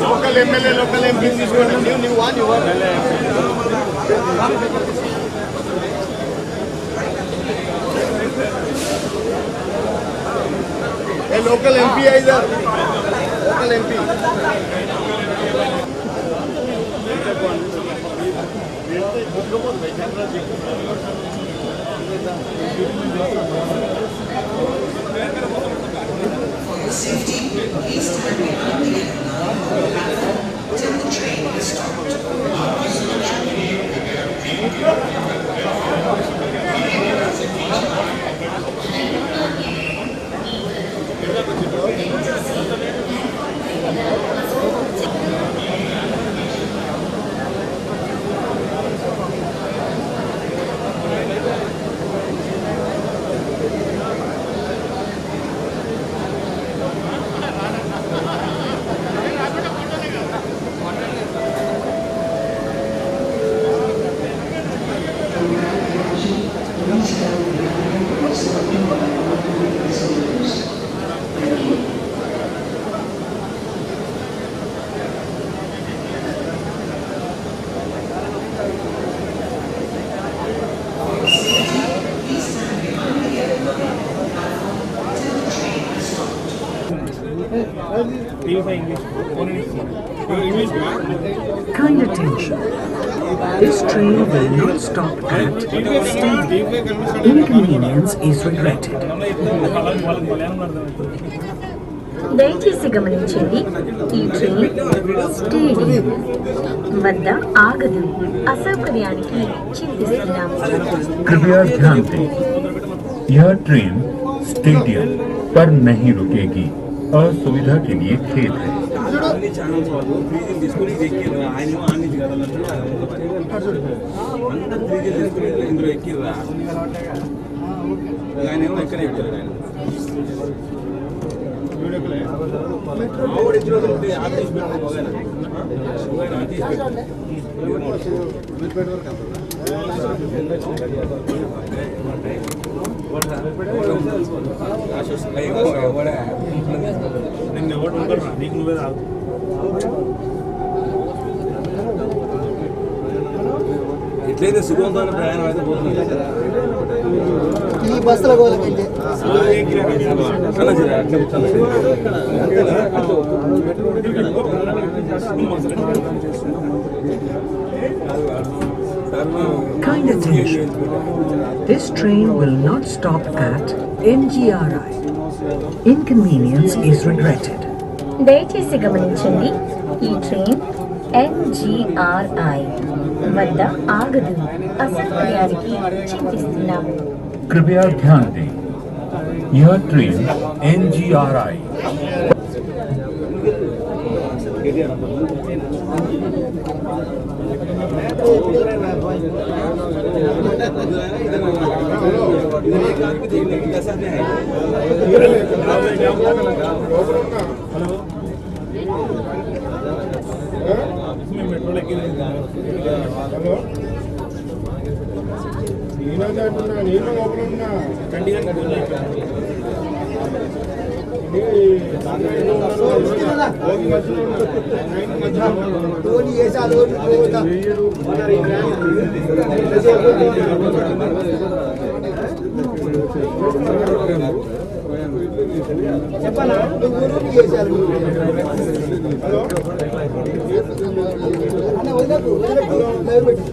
Local MLA, local MPs is going to new one, you want? A local MP either. Local MP. For safety, please stand behind the platform till the train is stopped. Kind attention. This train will not stop at Stadium. Inconvenience is regretted. దయచేసి గమనించండి, ఈ train stadium వద్ద ఆగదు. అసౌకర్యానికి చింతిస్తున్నాము. कृपया ध्यान दें, यह train stadium पर नहीं रुकेगी। असुविधा के लिए खेद है। ఇట్లయితే సుగంధాల ప్రయాణం అయితే పోతుంది. ఈ బస్సులో పోవాలంటే Kind attention. This train will not stop at NGRI. Inconvenience is regretted. దయచేసి గమనించండి, ఈ ట్రైన్ NGRI వద్ద ఆగదు. అసౌకర్యానికి చింతిస్తున్నాము. कृपया ध्यान दें, यह ट्रेन NGRI कैसा है మెట్రో హలో నేను అంటున్నా నేను లోపల ఉన్నా ధోని వేసాలు చెప్పనా ఊరు వేసారు అన్న వదిలేదు లైవ్ పెట్టి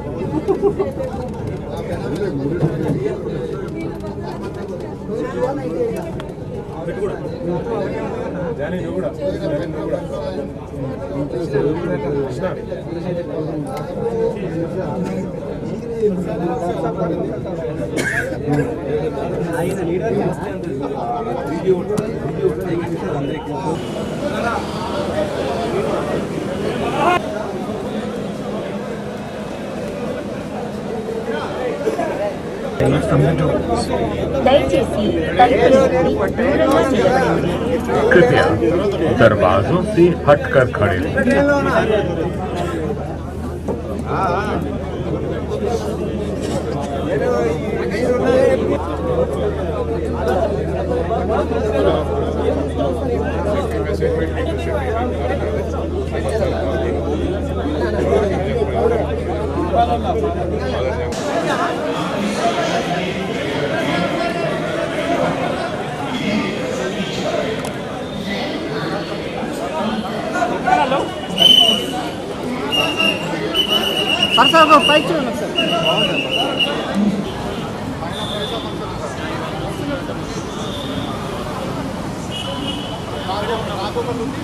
దయచేసి తలుపులు దూరంగా నిలబడండి. कृपया दरवाजों से हटकर खड़े रहें। సార్ పైకి చూడండి సార్ రాకొకటి ఉంది